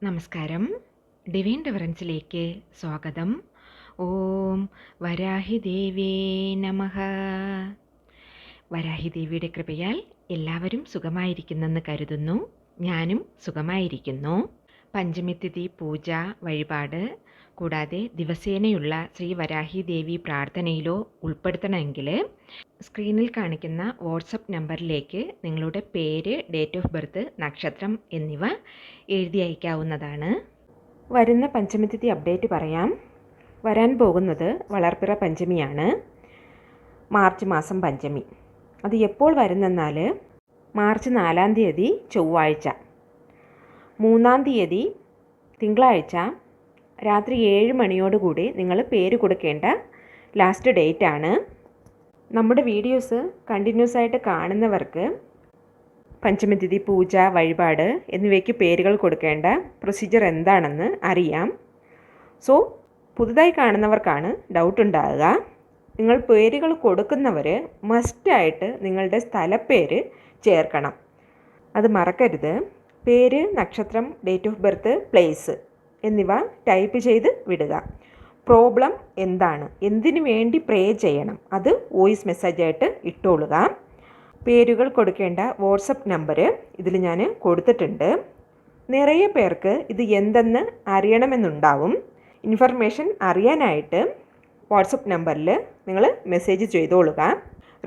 നമസ്കാരം. ഡിവൈൻ ഡിഫറൻസിലേക്ക് സ്വാഗതം. ഓം വരാഹി ദേവേ നമഃ. വരാഹി ദേവിയുടെ കൃപയാൽ എല്ലാവരും സുഖമായിരിക്കുന്നെന്ന് കരുതുന്നു. ഞാനും സുഖമായിരിക്കുന്നു. പഞ്ചമിതിഥി പൂജ വഴിപാട് കൂടാതെ ദിവസേനയുള്ള ശ്രീ വരാഹി ദേവി പ്രാർത്ഥനയിലോ ഉൾപ്പെടുത്തണമെങ്കിൽ സ്ക്രീനിൽ കാണിക്കുന്ന വാട്സപ്പ് നമ്പറിലേക്ക് നിങ്ങളുടെ പേര്, ഡേറ്റ് ഓഫ് ബർത്ത്, നക്ഷത്രം എന്നിവ എഴുതി അയക്കാവുന്നതാണ്. വരുന്ന പഞ്ചമിതിഥി അപ്ഡേറ്റ് പറയാം. വരാൻ പോകുന്നത് വളർപ്പിറ പഞ്ചമിയാണ്. മാർച്ച് മാസം പഞ്ചമി. അത് എപ്പോൾ വരുന്നെന്നാൽ മാർച്ച് 4-ാം തീയതി ചൊവ്വാഴ്ച, 3-ാം തീയതി തിങ്കളാഴ്ച രാത്രി 7 മണിയോടുകൂടി നിങ്ങൾ പേര് കൊടുക്കേണ്ട ലാസ്റ്റ് ഡേറ്റ് ആണ്. നമ്മുടെ വീഡിയോസ് കണ്ടിന്യൂസ് ആയിട്ട് കാണുന്നവർക്ക് പഞ്ചമിതിഥി പൂജ വഴിപാട് എന്നിവയ്ക്ക് പേരുകൾ കൊടുക്കേണ്ട പ്രൊസീജിയർ എന്താണെന്ന് അറിയാം. സോ പുതുതായി കാണുന്നവർക്കാണ് ഡൗട്ട് ഉണ്ടാകുക. നിങ്ങൾ പേരുകൾ കൊടുക്കുന്നവർ മസ്റ്റായിട്ട് നിങ്ങളുടെ സ്ഥലപ്പേര് ചേർക്കണം. അത് മറക്കരുത്. പേര്, നക്ഷത്രം, ഡേറ്റ് ഓഫ് ബർത്ത്, പ്ലേസ് എന്നിവ ടൈപ്പ് ചെയ്ത് വിടുക. പ്രോബ്ലം എന്താണ്, എന്തിനു വേണ്ടി പ്രേ ചെയ്യണം, അത് വോയിസ് മെസ്സേജായിട്ട് ഇട്ടോളുക. പേരുകൾ കൊടുക്കേണ്ട വാട്സപ്പ് നമ്പർ ഇതിൽ ഞാൻ കൊടുത്തിട്ടുണ്ട്. നിറയെ പേർക്ക് ഇത് എന്തെന്ന് അറിയണമെന്നുണ്ടാവും. ഇൻഫർമേഷൻ അറിയാനായിട്ട് വാട്സപ്പ് നമ്പറിൽ നിങ്ങൾ മെസ്സേജ് ചെയ്തോളുക.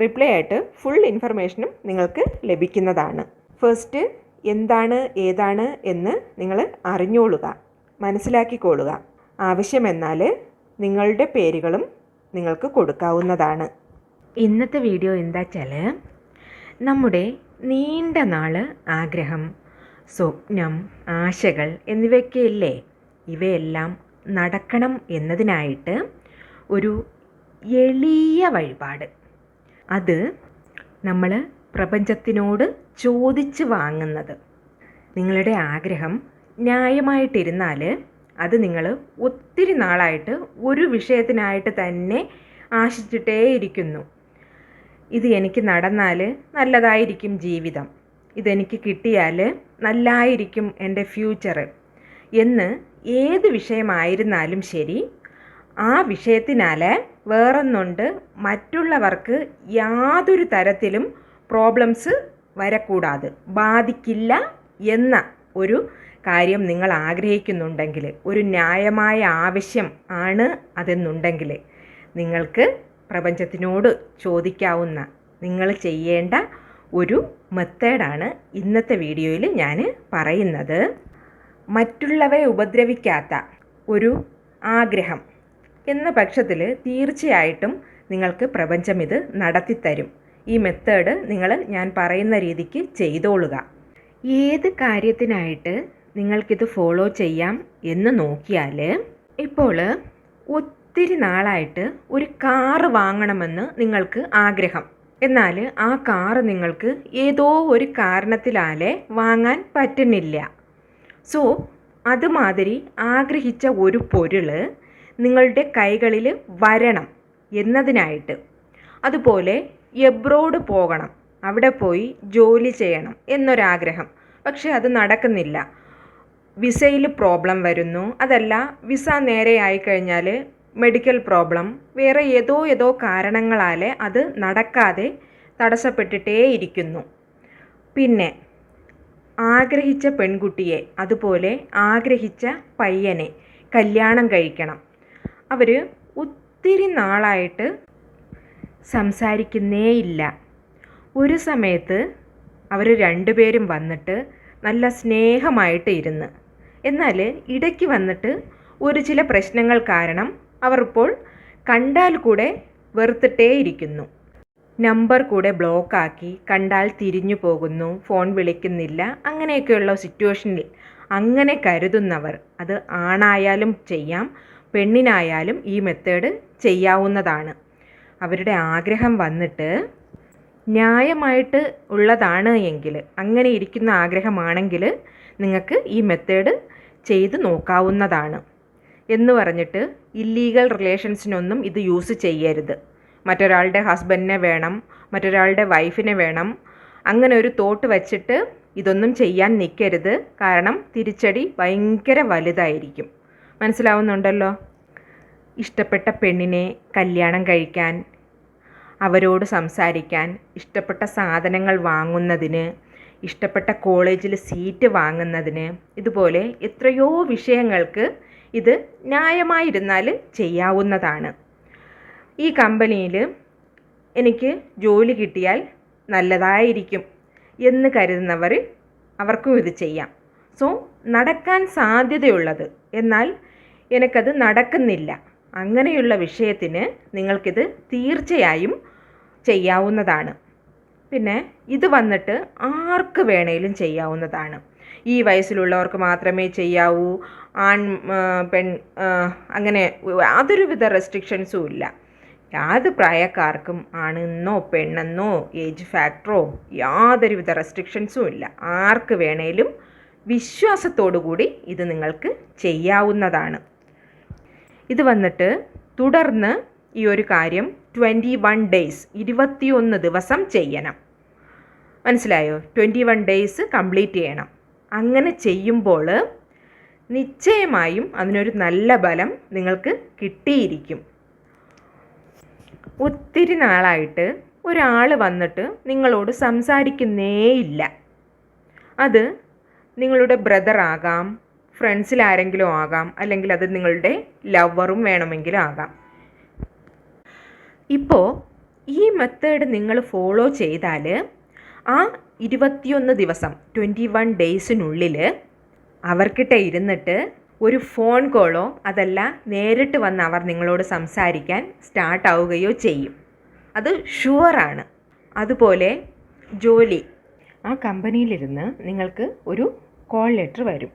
റിപ്ലൈ ആയിട്ട് ഫുൾ ഇൻഫർമേഷനും നിങ്ങൾക്ക് ലഭിക്കുന്നതാണ്. ഫസ്റ്റ് എന്താണ് ഏതാണ് എന്ന് നിങ്ങൾ അറിഞ്ഞോളുക, മനസ്സിലാക്കിക്കൊള്ളുക. ആവശ്യമെന്നാൽ നിങ്ങളുടെ പേരുകളും നിങ്ങൾക്ക് കൊടുക്കാവുന്നതാണ്. ഇന്നത്തെ വീഡിയോ എന്താ വെച്ചാൽ, നമ്മുടെ നീണ്ട നാൾ ആഗ്രഹം, സ്വപ്നം, ആശകൾ എന്നിവയൊക്കെ ഇല്ലേ, ഇവയെല്ലാം നടക്കണം എന്നതിനായിട്ട് ഒരു എളിയ വഴിപാട്. അത് നമ്മൾ പ്രപഞ്ചത്തിനോട് ചോദിച്ച് വാങ്ങുന്നത്. നിങ്ങളുടെ ആഗ്രഹം ന്യായമായിട്ടിരുന്നാൽ അത് നിങ്ങൾ ഒത്തിരി നാളായിട്ട് ഒരു വിഷയത്തിനായിട്ട് തന്നെ ആശിച്ചിട്ടേ ഇരിക്കുന്നു. ഇത് എനിക്ക് നടന്നാൽ നല്ലതായിരിക്കും ജീവിതം, ഇതെനിക്ക് കിട്ടിയാൽ നല്ലതായിരിക്കും എൻ്റെ ഫ്യൂച്ചർ എന്ന് ഏത് വിഷയമായിരുന്നാലും ശരി, ആ വിഷയത്തിനാൽ വേറൊന്നുണ്ട് മറ്റുള്ളവർക്ക് യാതൊരു തരത്തിലും പ്രോബ്ലംസ് വരക്കൂടാതെ, ബാധിക്കില്ല എന്ന ഒരു കാര്യം നിങ്ങൾ ആഗ്രഹിക്കുന്നുണ്ടെങ്കിൽ, ഒരു ന്യായമായ ആവശ്യം ആണ് അതെന്നുണ്ടെങ്കിൽ, നിങ്ങൾക്ക് പ്രപഞ്ചത്തിനോട് ചോദിക്കാവുന്ന, നിങ്ങൾ ചെയ്യേണ്ട ഒരു മെത്തേഡാണ് ഇന്നത്തെ വീഡിയോയിൽ ഞാൻ പറയുന്നത്. മറ്റുള്ളവരെ ഉപദ്രവിക്കാത്ത ഒരു ആഗ്രഹം എന്ന പക്ഷത്തിൽ തീർച്ചയായിട്ടും നിങ്ങൾക്ക് പ്രപഞ്ചം ഇത് നടത്തിത്തരും. ഈ മെത്തേഡ് നിങ്ങൾ ഞാൻ പറയുന്ന രീതിക്ക് ചെയ്തോളുക. ഏത് കാര്യത്തിനായിട്ട് നിങ്ങൾക്കിത് ഫോളോ ചെയ്യാം എന്ന് നോക്കിയാൽ, ഇപ്പോൾ ഒത്തിരി നാളായിട്ട് ഒരു കാറ് വാങ്ങണമെന്ന് നിങ്ങൾക്ക് ആഗ്രഹം, എന്നാൽ ആ കാറ് നിങ്ങൾക്ക് ഏതോ ഒരു കാരണത്തിലാലേ വാങ്ങാൻ പറ്റുന്നില്ല. സോ അതുമാതിരി ആഗ്രഹിച്ച ഒരു പൊരുൾ നിങ്ങളുടെ കൈകളിൽ വരണം എന്നതിനായിട്ട്, അതുപോലെ എബ്രോഡ് പോകണം, അവിടെ പോയി ജോലി ചെയ്യണം എന്നൊരാഗ്രഹം, പക്ഷെ അത് നടക്കുന്നില്ല. വിസയിൽ പ്രോബ്ലം വരുന്നു, അതല്ല വിസ നേരെ ആയിക്കഴിഞ്ഞാൽ മെഡിക്കൽ പ്രോബ്ലം, വേറെ ഏതോ കാരണങ്ങളാൽ അത് നടക്കാതെ തടസ്സപ്പെട്ടിട്ടേ ഇരിക്കുന്നു. പിന്നെ ആഗ്രഹിച്ച പെൺകുട്ടിയെ, അതുപോലെ ആഗ്രഹിച്ച പയ്യനെ കല്യാണം കഴിക്കണം, അവർ ഒത്തിരി നാളായിട്ട് സംസാരിക്കുന്നേയില്ല. ഒരു സമയത്ത് അവർ രണ്ടുപേരും വന്നിട്ട് നല്ല സ്നേഹമായിട്ട് ഇരുന്ന്, എന്നാൽ ഇടയ്ക്ക് വന്നിട്ട് ഒരു ചില പ്രശ്നങ്ങൾ കാരണം അവർ ഇപ്പോൾ കണ്ടാൽ കൂടെ വെറുത്തിട്ടേ ഇരിക്കുന്നു. നമ്പർ കൂടെ ബ്ലോക്കാക്കി, കണ്ടാൽ തിരിഞ്ഞു പോകുന്നു, ഫോൺ വിളിക്കുന്നില്ല. അങ്ങനെയൊക്കെയുള്ള സിറ്റുവേഷനിൽ അങ്ങനെ കരുതുന്നവർ, അത് ആണായാലും ചെയ്യാം, പെണ്ണിനായാലും ഈ മെത്തേഡ് ചെയ്യാവുന്നതാണ്. അവരുടെ ആഗ്രഹം വന്നിട്ട് ന്യായമായിട്ട് ഉള്ളതാണ് എങ്കിൽ, അങ്ങനെ ഇരിക്കുന്ന ആഗ്രഹമാണെങ്കിൽ നിങ്ങൾക്ക് ഈ മെത്തേഡ് ചെയ്ത് നോക്കാവുന്നതാണ്. എന്ന് പറഞ്ഞിട്ട് ഇല്ലീഗൽ റിലേഷൻസിനൊന്നും ഇത് യൂസ് ചെയ്യരുത്. മറ്റൊരാളുടെ ഹസ്ബൻഡിനെ വേണം, മറ്റൊരാളുടെ വൈഫിനെ വേണം, അങ്ങനെ ഒരു തോട്ട് വച്ചിട്ട് ഇതൊന്നും ചെയ്യാൻ നിൽക്കരുത്. കാരണം തിരിച്ചടി ഭയങ്കര വലുതായിരിക്കും. മനസ്സിലാവുന്നുണ്ടല്ലോ? ഇഷ്ടപ്പെട്ട പെണ്ണിനെ കല്യാണം കഴിക്കാൻ, അവരോട് സംസാരിക്കാൻ, ഇഷ്ടപ്പെട്ട സാധനങ്ങൾ വാങ്ങുന്നതിന്, ഇഷ്ടപ്പെട്ട കോളേജിൽ സീറ്റ് വാങ്ങുന്നതിന്, ഇതുപോലെ എത്രയോ വിഷയങ്ങൾക്ക് ഇത് ന്യായമായിരുന്നാൽ ചെയ്യാവുന്നതാണ്. ഈ കമ്പനിയിൽ എനിക്ക് ജോലി കിട്ടിയാൽ നല്ലതായിരിക്കും എന്ന് കരുതുന്നവർ അവർക്കും ഇത് ചെയ്യാം. സോ നടക്കാൻ സാധ്യതയുള്ളത്, എന്നാൽ എനിക്കത് നടക്കുന്നില്ല, അങ്ങനെയുള്ള വിഷയത്തിന് നിങ്ങൾക്കിത് തീർച്ചയായും ചെയ്യാവുന്നതാണ്. പിന്നെ ഇത് വന്നിട്ട് ആർക്ക് വേണേലും ചെയ്യാവുന്നതാണ്. ഈ വയസ്സിലുള്ളവർക്ക് മാത്രമേ ചെയ്യാവൂ, പെൺ അങ്ങനെ യാതൊരുവിധ റെസ്ട്രിക്ഷൻസും ഇല്ല. യാത് പ്രായക്കാർക്കും ആണെന്നോ പെണ്ണെന്നോ ഏജ് ഫാക്ടറോ യാതൊരുവിധ റെസ്ട്രിക്ഷൻസും ഇല്ല. ആർക്ക് വേണേലും വിശ്വാസത്തോടു കൂടി ഇത് നിങ്ങൾക്ക് ചെയ്യാവുന്നതാണ്. ഇത് വന്നിട്ട് തുടർന്ന് ഈ ഒരു കാര്യം 21 ഡേയ്സ് 21 ദിവസം ചെയ്യണം. മനസ്സിലായോ? 21 ഡേയ്സ് കംപ്ലീറ്റ് ചെയ്യണം. അങ്ങനെ ചെയ്യുമ്പോൾ നിശ്ചയമായും അതിനൊരു നല്ല ഫലം നിങ്ങൾക്ക് കിട്ടിയിരിക്കും. ഒത്തിരി നാളായിട്ട് ഒരാൾ വന്നിട്ട് നിങ്ങളോട് സംസാരിക്കുന്നേയില്ല. അത് നിങ്ങളുടെ ബ്രദർ ആകാം, ഫ്രണ്ട്സിൽ ആരെങ്കിലും ആകാം, അല്ലെങ്കിൽ അത് നിങ്ങളുടെ ലവറും വേണമെങ്കിലും ആകാം. ഇപ്പോൾ ഈ മെത്തേഡ് നിങ്ങൾ ഫോളോ ചെയ്താൽ ആ 21 ദിവസം 21 ഡേയ്സിനുള്ളിൽ അവർക്കിട്ട് ഇരുന്നിട്ട് ഒരു ഫോൺ കോളോ അതല്ല നേരിട്ട് വന്ന് അവർ നിങ്ങളോട് സംസാരിക്കാൻ സ്റ്റാർട്ട് ആവുകയോ ചെയ്യും. അത് ഷുവറാണ്. അതുപോലെ ജോലി, ആ കമ്പനിയിലിരുന്ന് നിങ്ങൾക്ക് ഒരു കോൾ ലെറ്റർ വരും.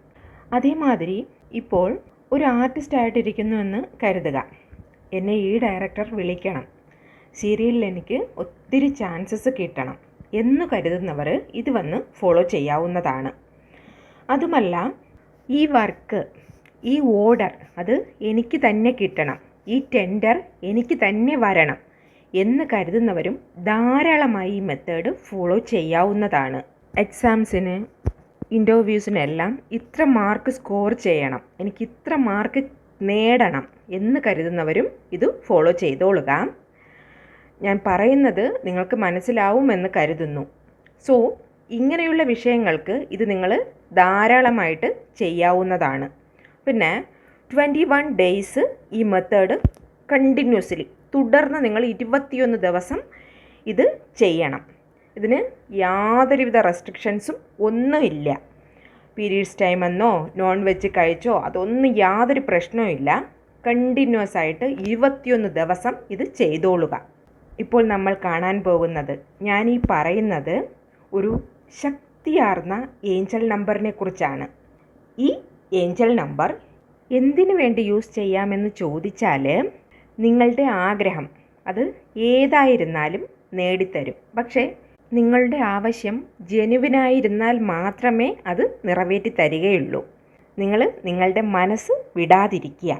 അതേമാതിരി ഇപ്പോൾ ഒരു ആർട്ടിസ്റ്റായിട്ടിരിക്കുന്നുവെന്ന് കരുതുക. എന്നെ ഈ ഡയറക്ടർ വിളിക്കണം, സീരിയലിൽ എനിക്ക് ഒത്തിരി ചാൻസസ് കിട്ടണം എന്ന് കരുതുന്നവർ ഇത് വന്ന് ഫോളോ ചെയ്യാവുന്നതാണ്. അതുമല്ല, ഈ വർക്ക്, ഈ ഓർഡർ അത് എനിക്ക് തന്നെ കിട്ടണം, ഈ ടെൻഡർ എനിക്ക് തന്നെ വരണം എന്ന് കരുതുന്നവരും ധാരാളമായി ഈ മെത്തേഡ് ഫോളോ ചെയ്യാവുന്നതാണ്. എക്സാംസിന്, ഇൻ്റർവ്യൂസിനെല്ലാം ഇത്ര മാർക്ക് സ്കോർ ചെയ്യണം, എനിക്ക് ഇത്ര മാർക്ക് നേടണം എന്ന് കരുതുന്നവരും ഇത് ഫോളോ ചെയ്തോളുക. ഞാൻ പറയുന്നത് നിങ്ങൾക്ക് മനസ്സിലാവുമെന്ന് കരുതുന്നു. സോ ഇങ്ങനെയുള്ള വിഷയങ്ങൾക്ക് ഇത് നിങ്ങൾ ധാരാളമായിട്ട് ചെയ്യാവുന്നതാണ്. പിന്നെ 21 ഡേയ്സ് ഈ മെത്തേഡ് കണ്ടിന്യൂസ്ലി തുടർന്ന് നിങ്ങൾ 21 ദിവസം ഇത് ചെയ്യണം. ഇതിന് യാതൊരുവിധ റെസ്ട്രിക്ഷൻസും ഒന്നുമില്ല. പീരീഡ്സ് ടൈം എന്നോ നോൺ വെജ് കഴിച്ചോ അതൊന്നും യാതൊരു പ്രശ്നവും ഇല്ല. കണ്ടിന്യൂസ് ആയിട്ട് 21 ദിവസം ഇത് ചെയ്തോളുക. ഇപ്പോൾ നമ്മൾ കാണാൻ പോകുന്നത്, ഞാൻ ഈ പറയുന്നത് ഒരു ശക്തിയാർന്ന ഏഞ്ചൽ നമ്പറിനെ കുറിച്ചാണ്. ഈ ഏഞ്ചൽ നമ്പർ എന്തിനു വേണ്ടി യൂസ് ചെയ്യാമെന്ന് ചോദിച്ചാൽ, നിങ്ങളുടെ ആഗ്രഹം അത് ഏതായിരുന്നാലും നേടിത്തരും. പക്ഷേ നിങ്ങളുടെ ആവശ്യം ജെനുവിനായിരുന്നാൽ മാത്രമേ അത് നിറവേറ്റി തരികയുള്ളൂ. നിങ്ങൾ നിങ്ങളുടെ മനസ്സ് വിടാതിരിക്കുക.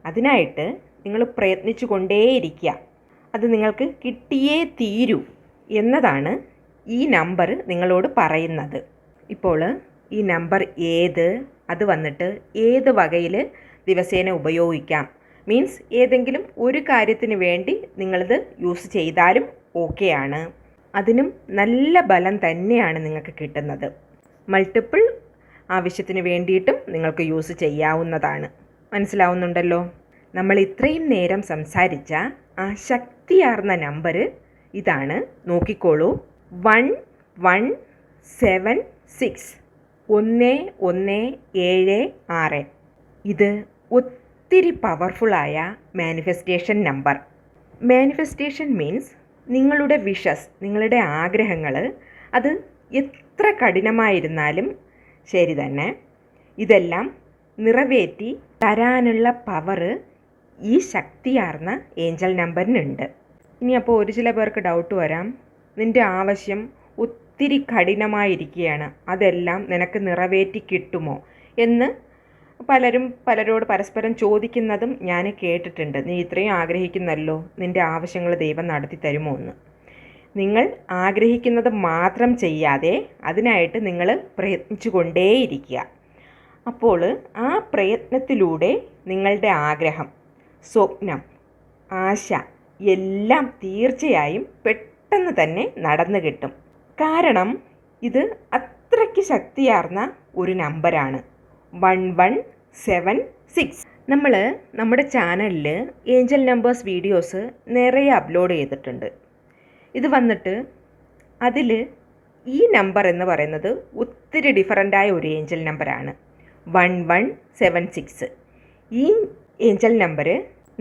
അതിനായിട്ട് നിങ്ങൾ പ്രയത്നിച്ചു കൊണ്ടേയിരിക്കുക. അത് നിങ്ങൾക്ക് കിട്ടിയേ തീരൂ എന്നതാണ് ഈ നമ്പർ നിങ്ങളോട് പറയുന്നത്. ഇപ്പോൾ ഈ നമ്പർ അത് വന്നിട്ട് ഏത് വകയിൽ ദിവസേന ഉപയോഗിക്കാം, മീൻസ് ഏതെങ്കിലും ഒരു കാര്യത്തിന് വേണ്ടി നിങ്ങളിത് യൂസ് ചെയ്താലും ഓക്കെയാണ്. അതിനും നല്ല ബലം തന്നെയാണ് നിങ്ങൾക്ക് കിട്ടുന്നത്. മൾട്ടിപ്പിൾ ആവശ്യത്തിന് വേണ്ടിയിട്ടും നിങ്ങൾക്ക് യൂസ് ചെയ്യാവുന്നതാണ്. മനസ്സിലാവുന്നുണ്ടല്ലോ? നമ്മൾ ഇത്രയും നേരം സംസാരിച്ച ആ ശക്തിയാർന്ന നമ്പർ ഇതാണ്. നോക്കിക്കോളൂ, 1176 1176. ഇത് ഒത്തിരി പവർഫുള്ളായ മാനിഫെസ്റ്റേഷൻ നമ്പർ. മാനിഫെസ്റ്റേഷൻ മീൻസ് നിങ്ങളുടെ വിഷസ്, നിങ്ങളുടെ ആഗ്രഹങ്ങൾ അത് എത്ര കഠിനമായിരുന്നാലും ശരി തന്നെ, ഇതെല്ലാം നിറവേറ്റി തരാനുള്ള പവർ ഈ ശക്തിയാർന്ന ഏഞ്ചൽ നമ്പറിനുണ്ട്. ഇനി അപ്പോൾ ചില പേർക്ക് ഡൗട്ട് വരാം, നിൻ്റെ ആവശ്യം ഒത്തിരി കഠിനമായിരിക്കുകയാണ്, അതെല്ലാം നിനക്ക് നിറവേറ്റി കിട്ടുമോ എന്ന് പലരോട് പരസ്പരം ചോദിക്കുന്നതും ഞാൻ കേട്ടിട്ടുണ്ട്. നീ ഇത്രയും ആഗ്രഹിക്കുന്നല്ലോ, നിൻ്റെ ആവശ്യങ്ങൾ ദൈവം നടത്തി തരുമോ എന്ന്. നിങ്ങൾ ആഗ്രഹിക്കുന്നത് മാത്രം ചെയ്യാതെ അതിനായിട്ട് നിങ്ങൾ പ്രയത്നിച്ചു കൊണ്ടേയിരിക്കുക. അപ്പോൾ ആ പ്രയത്നത്തിലൂടെ നിങ്ങളുടെ ആഗ്രഹം, സ്വപ്നം, ആശ എല്ലാം തീർച്ചയായും പെട്ടെന്ന് തന്നെ നടന്നു കിട്ടും. കാരണം ഇത് അത്രയ്ക്ക് ശക്തിയാർന്ന ഒരു നമ്പറാണ് 1176. നമ്മൾ നമ്മുടെ ചാനലിൽ ഏഞ്ചൽ നമ്പേഴ്സ് വീഡിയോസ് നിറയെ അപ്ലോഡ് ചെയ്തിട്ടുണ്ട്. ഇത് വന്നിട്ട് അതിൽ ഈ നമ്പർ എന്ന് പറയുന്നത് ഒത്തിരി ഡിഫറൻ്റായ ഒരു ഏഞ്ചൽ നമ്പറാണ് 1176. ഈ ഏഞ്ചൽ നമ്പർ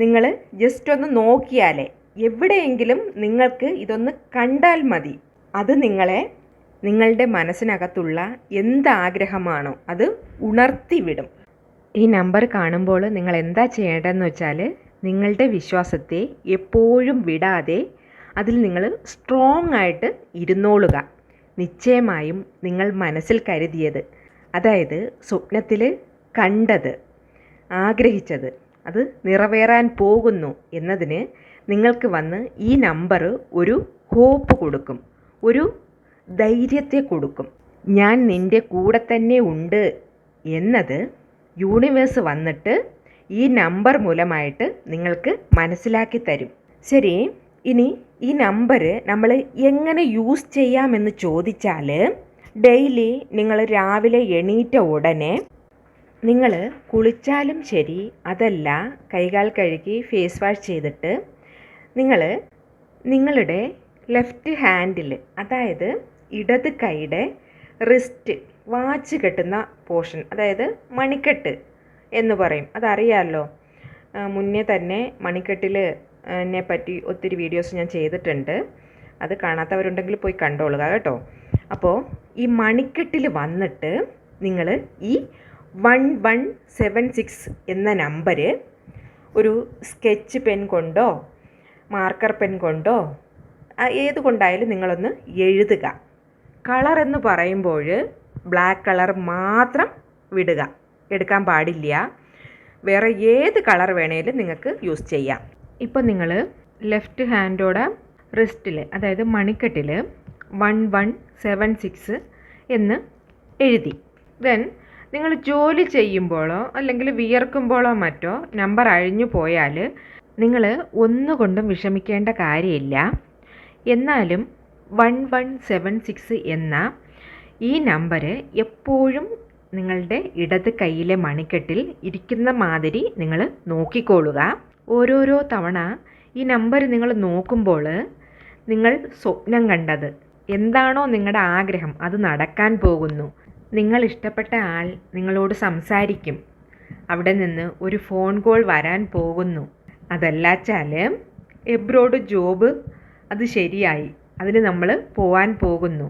നിങ്ങൾ ജസ്റ്റ് ഒന്ന് നോക്കിയാലേ, എവിടെയെങ്കിലും നിങ്ങൾക്ക് ഇതൊന്ന് കണ്ടാൽ മതി, അത് നിങ്ങളുടെ മനസ്സിനകത്തുള്ള എന്താഗ്രഹമാണോ അത് ഉണർത്തിവിടും. ഈ നമ്പർ കാണുമ്പോൾ നിങ്ങൾ എന്താ ചെയ്യേണ്ടതെന്ന് വെച്ചാൽ, നിങ്ങളുടെ വിശ്വാസത്തെ എപ്പോഴും വിടാതെ അതിൽ നിങ്ങൾ സ്ട്രോങ് ആയിട്ട് ഇരുന്നോളുക. നിശ്ചയമായും നിങ്ങൾ മനസ്സിൽ കരുതിയത്, അതായത് സ്വപ്നത്തിൽ കണ്ടത്, ആഗ്രഹിച്ചത് അത് നിറവേറാൻ പോകുന്നു എന്നതിന് നിങ്ങൾക്ക് വന്ന് ഈ നമ്പർ ഒരു ഹോപ്പ് കൊടുക്കും, ഒരു ധൈര്യത്തെ കൊടുക്കും. ഞാൻ നിൻ്റെ കൂടെ തന്നെ ഉണ്ട് എന്നത് യൂണിവേഴ്സ് വന്നിട്ട് ഈ നമ്പർ മൂലമായിട്ട് നിങ്ങൾക്ക് മനസ്സിലാക്കി തരും. ശരി, ഇനി ഈ നമ്പർ നമ്മൾ എങ്ങനെ യൂസ് ചെയ്യാമെന്ന് ചോദിച്ചാൽ, ഡെയിലി നിങ്ങൾ രാവിലെ എണീറ്റ ഉടനെ നിങ്ങൾ കുളിച്ചാലും ശരി, അതല്ല കൈകാൽ കഴുകി ഫേസ് വാഷ് ചെയ്തിട്ട് നിങ്ങൾ നിങ്ങളുടെ ലെഫ്റ്റ് ഹാൻഡിൽ, അതായത് ഇടത് കൈയുടെ റിസ്റ്റ്, വാച്ച് കെട്ടുന്ന പോർഷൻ, അതായത് മണിക്കെട്ട് എന്ന് പറയും, അതറിയാമല്ലോ. മുന്നേ തന്നെ മണിക്കെട്ടിൽ എന്നെ പറ്റി ഒത്തിരി വീഡിയോസ് ഞാൻ ചെയ്തിട്ടുണ്ട്. അത് കാണാത്തവരുണ്ടെങ്കിൽ പോയി കണ്ടോളുക കേട്ടോ. അപ്പോൾ ഈ മണിക്കെട്ടിൽ വന്നിട്ട് നിങ്ങൾ ഈ 1176 എന്ന നമ്പർ ഒരു സ്കെച്ച് പെൻ കൊണ്ടോ മാർക്കർ പെൻ കൊണ്ടോ ഏത് കൊണ്ടായാലും നിങ്ങളൊന്ന് എഴുതുക. കളർ എന്ന് പറയുമ്പോൾ ബ്ലാക്ക് കളർ മാത്രം വിടുക, എടുക്കാൻ പാടില്ല. വേറെ ഏത് കളർ വേണേലും നിങ്ങൾക്ക് യൂസ് ചെയ്യാം. ഇപ്പോൾ നിങ്ങൾ ലെഫ്റ്റ് ഹാൻഡോടെ റിസ്റ്റിൽ, അതായത് മണിക്കെട്ടിൽ 1176 എന്ന് എഴുതി. ദെൻ നിങ്ങൾ ജോലി ചെയ്യുമ്പോഴോ അല്ലെങ്കിൽ വിയർക്കുമ്പോഴോ മറ്റോ നമ്പർ അഴിഞ്ഞു പോയാൽ നിങ്ങൾ ഒന്നുകൊണ്ടും വിഷമിക്കേണ്ട കാര്യമില്ല. എന്നാലും 1176 എന്ന ഈ നമ്പർ എപ്പോഴും നിങ്ങളുടെ ഇടത് കൈയിലെ മണിക്കെട്ടിൽ ഇരിക്കുന്ന മാതിരി നിങ്ങൾ നോക്കിക്കോളുക. ഓരോരോ തവണ ഈ നമ്പർ നിങ്ങൾ നോക്കുമ്പോൾ നിങ്ങൾ സ്വപ്നം കണ്ടത് എന്താണോ നിങ്ങളുടെ ആഗ്രഹം അത് നടക്കാൻ പോകുന്നു. നിങ്ങൾ ഇഷ്ടപ്പെട്ട ആൾ നിങ്ങളോട് സംസാരിക്കും, അവിടെ നിന്ന് ഒരു ഫോൺ കോൾ വരാൻ പോകുന്നു. അതല്ലാച്ചാൽ എബ്രോഡ് ജോബ് അത് ശരിയായി, അതിന് നമ്മൾ പോവാൻ പോകുന്നു.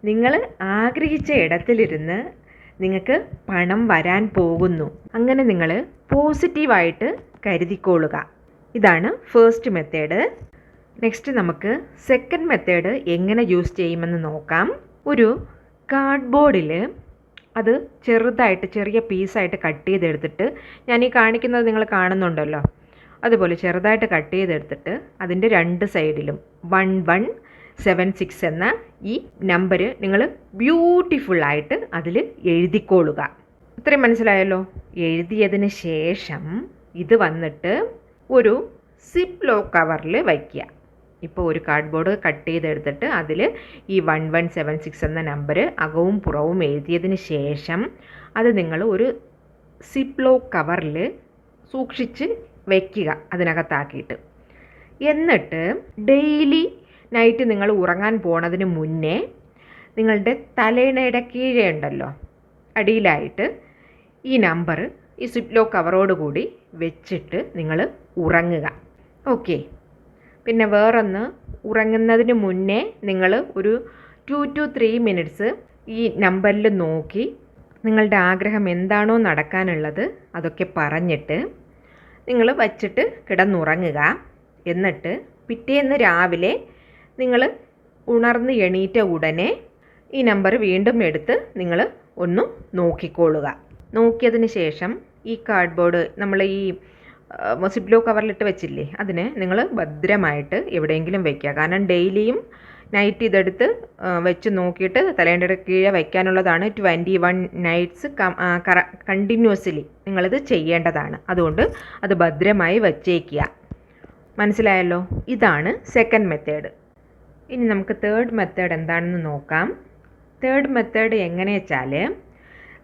നിങ്ങൾ ആഗ്രഹിച്ച ഇടത്തിലിരുന്ന് നിങ്ങൾക്ക് പണം വരാൻ പോകുന്നു. അങ്ങനെ നിങ്ങൾ പോസിറ്റീവായിട്ട് കരുതിക്കോളുക. ഇതാണ് ഫസ്റ്റ് മെത്തേഡ്. നെക്സ്റ്റ് നമുക്ക് സെക്കൻഡ് മെത്തേഡ് എങ്ങനെ യൂസ് ചെയ്യുമെന്ന് നോക്കാം. ഒരു കാർഡ്ബോർഡിൽ അത് ചെറുതായിട്ട് ചെറിയ പീസായിട്ട് കട്ട് ചെയ്തെടുത്തിട്ട്, ഞാൻ ഈ കാണിക്കുന്നത് നിങ്ങൾ കാണുന്നുണ്ടല്ലോ, അതുപോലെ ചെറുതായിട്ട് കട്ട് ചെയ്തെടുത്തിട്ട് അതിൻ്റെ രണ്ട് സൈഡിലും 1176 എന്ന ഈ നമ്പർ നിങ്ങൾ ബ്യൂട്ടിഫുള്ളായിട്ട് അതിൽ എഴുതിക്കോളുക. ഇത്രയും മനസ്സിലായല്ലോ? എഴുതിയതിന് ശേഷം ഇത് വന്നിട്ട് ഒരു സിപ്പ് ലോക്ക് കവറിൽ വയ്ക്കുക. ഇപ്പോൾ ഒരു കാർഡ്ബോർഡ് കട്ട് ചെയ്തെടുത്തിട്ട് അതിൽ ഈ 1176 എന്ന നമ്പർ അകവും പുറവും എഴുതിയതിന് ശേഷം അത് നിങ്ങൾ ഒരു സിപ്പ് ലോക്ക് കവറിൽ സൂക്ഷിച്ച് വയ്ക്കുക, അതിനകത്താക്കിയിട്ട്. എന്നിട്ട് ഡെയിലി നൈറ്റ് നിങ്ങൾ ഉറങ്ങാൻ പോണതിന് മുന്നേ നിങ്ങളുടെ തലയിണയുടെ കീഴേ ഉണ്ടല്ലോ, അടിയിലായിട്ട് ഈ നമ്പർ ഈ സിപ്പ് ലോക്ക് കവറോട് കൂടി വെച്ചിട്ട് നിങ്ങൾ ഉറങ്ങുക. ഓക്കെ. പിന്നെ വേറൊന്ന്, ഉറങ്ങുന്നതിന് മുന്നേ നിങ്ങൾ ഒരു 2 to 3 മിനിറ്റ്സ് ഈ നമ്പറിൽ നോക്കി നിങ്ങളുടെ ആഗ്രഹം എന്താണോ നടക്കാനുള്ളത് അതൊക്കെ പറഞ്ഞിട്ട് നിങ്ങൾ വച്ചിട്ട് കിടന്നുറങ്ങുക. എന്നിട്ട് പിറ്റേന്ന് രാവിലെ നിങ്ങൾ ഉണർന്ന് എണീറ്റ ഉടനെ ഈ നമ്പർ വീണ്ടും എടുത്ത് നിങ്ങൾ ഒന്ന് നോക്കിക്കോളുക. നോക്കിയതിന് ശേഷം ഈ കാർഡ്ബോർഡ്, നമ്മൾ ഈ സിപ്ലോ കവറിലിട്ട് വെച്ചില്ലേ, അതിനെ നിങ്ങൾ ഭദ്രമായിട്ട് എവിടെയെങ്കിലും വെക്കുക. കാരണം ഡെയിലിയും നൈറ്റ് ഇതെടുത്ത് വെച്ച് നോക്കിയിട്ട് തലേൻ്റെ കീഴെ വയ്ക്കാനുള്ളതാണ്. 21 നൈറ്റ്സ് കണ്ടിന്യൂസ്ലി നിങ്ങളിത് ചെയ്യേണ്ടതാണ്. അതുകൊണ്ട് അത് ഭദ്രമായി വച്ചേക്കുക. മനസ്സിലായല്ലോ? ഇതാണ് സെക്കൻഡ് മെത്തേഡ്. ഇനി നമുക്ക് തേർഡ് മെത്തേഡ് എന്താണെന്ന് നോക്കാം. തേർഡ് മെത്തേഡ് എങ്ങനെ വെച്ചാൽ,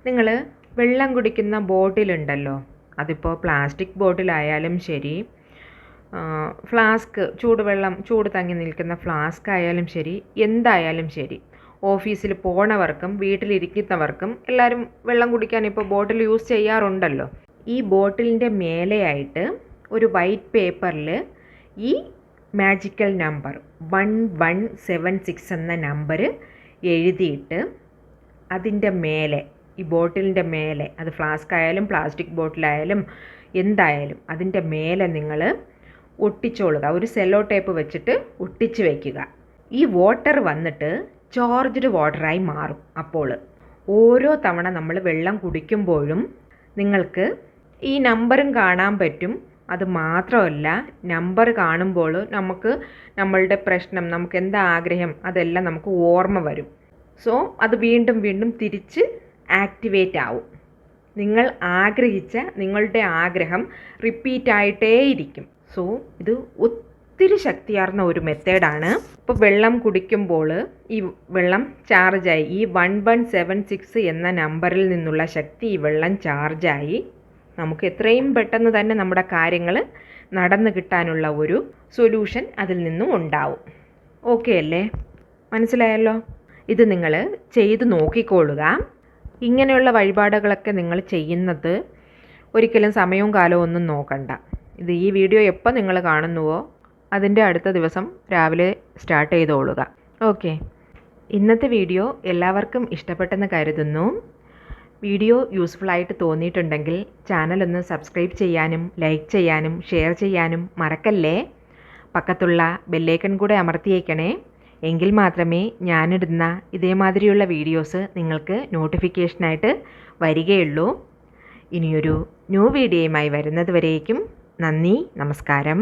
നിങ്ങൾ വെള്ളം കുടിക്കുന്ന ബോട്ടിലുണ്ടല്ലോ, അതിപ്പോൾ പ്ലാസ്റ്റിക് ബോട്ടിലായാലും ശരി, ഫ്ലാസ്ക് ചൂട് തങ്ങി നിൽക്കുന്ന ഫ്ലാസ്ക് ആയാലും ശരി, എന്തായാലും ശരി, ഓഫീസിൽ പോണവർക്കും വീട്ടിലിരിക്കുന്നവർക്കും എല്ലാവരും വെള്ളം കുടിക്കാൻ ഇപ്പോൾ ബോട്ടിൽ യൂസ് ചെയ്യാറുണ്ടല്ലോ. ഈ ബോട്ടിലിൻ്റെ മേലെയായിട്ട് ഒരു വൈറ്റ് പേപ്പറിൽ ഈ മാജിക്കൽ നമ്പർ 1176 എന്ന നമ്പർ എഴുതിയിട്ട് അതിൻ്റെ മേലെ, ഈ ബോട്ടിലിൻ്റെ മേലെ, അത് ഫ്ലാസ്ക് ആയാലും പ്ലാസ്റ്റിക് ബോട്ടിലായാലും എന്തായാലും അതിൻ്റെ മേലെ നിങ്ങൾ ഒട്ടിച്ചോളുക. ഒരു സെല്ലോ ടേപ്പ് വെച്ചിട്ട് ഒട്ടിച്ച് വയ്ക്കുക. ഈ വാട്ടർ വന്നിട്ട് ചാർജ്ഡ് വാട്ടറായി മാറും. അപ്പോൾ ഓരോ തവണ നമ്മൾ വെള്ളം കുടിക്കുമ്പോഴും നിങ്ങൾക്ക് ഈ നമ്പറും കാണാൻ പറ്റും. അത് മാത്രമല്ല, നമ്പർ കാണുമ്പോൾ നമുക്ക് നമ്മളുടെ പ്രശ്നം, നമുക്ക് എന്താ ആഗ്രഹം, അതെല്ലാം നമുക്ക് ഓർമ്മ വരും. സോ അത് വീണ്ടും വീണ്ടും തിരിച്ച് ആക്ടിവേറ്റ് ആവും. നിങ്ങൾ ആഗ്രഹിച്ച നിങ്ങളുടെ ആഗ്രഹം റിപ്പീറ്റ് ആയിട്ടേയിരിക്കും. സോ ഇത് ഒത്തിരി ശക്തിയാർന്ന ഒരു മെത്തേഡാണ്. ഇപ്പോൾ വെള്ളം കുടിക്കുമ്പോൾ ഈ വെള്ളം ചാർജായി, ഈ 1176 എന്ന നമ്പറിൽ നിന്നുള്ള ശക്തി ഈ വെള്ളം ചാർജായി നമുക്ക് എത്രയും പെട്ടെന്ന് തന്നെ നമ്മുടെ കാര്യങ്ങൾ നടന്നു കിട്ടാനുള്ള ഒരു സൊല്യൂഷൻ അതിൽ നിന്നും ഉണ്ടാവും. ഓക്കെ അല്ലേ? മനസ്സിലായല്ലോ? ഇത് നിങ്ങൾ ചെയ്ത് നോക്കിക്കോളുക. ഇങ്ങനെയുള്ള വഴിപാടുകളൊക്കെ നിങ്ങൾ ചെയ്യുന്നത് ഒരിക്കലും സമയവും കാലവും ഒന്നും നോക്കണ്ട. ഈ വീഡിയോ എപ്പോൾ നിങ്ങൾ കാണുന്നുവോ അതിൻ്റെ അടുത്ത ദിവസം രാവിലെ സ്റ്റാർട്ട് ചെയ്തോളുക. ഓക്കെ, ഇന്നത്തെ വീഡിയോ എല്ലാവർക്കും ഇഷ്ടപ്പെട്ടെന്ന് കരുതുന്നു. വീഡിയോ യൂസ്ഫുൾ ആയിട്ട് തോന്നിയിട്ടുണ്ടെങ്കിൽ ചാനലൊന്ന് സബ്സ്ക്രൈബ് ചെയ്യാനും ലൈക്ക് ചെയ്യാനും ഷെയർ ചെയ്യാനും മറക്കല്ലേ. പക്കത്തുള്ള ബെല്ലൈക്കൺ കൂടെ അമർത്തിയേക്കണേ. എങ്കിൽ മാത്രമേ ഞാനിടുന്ന ഇതേമാതിരിയുള്ള വീഡിയോസ് നിങ്ങൾക്ക് നോട്ടിഫിക്കേഷനായിട്ട് വരികയുള്ളൂ. ഇനിയൊരു ന്യൂ വീഡിയോയുമായി വരുന്നത് വരേക്കും നന്ദി, നമസ്കാരം.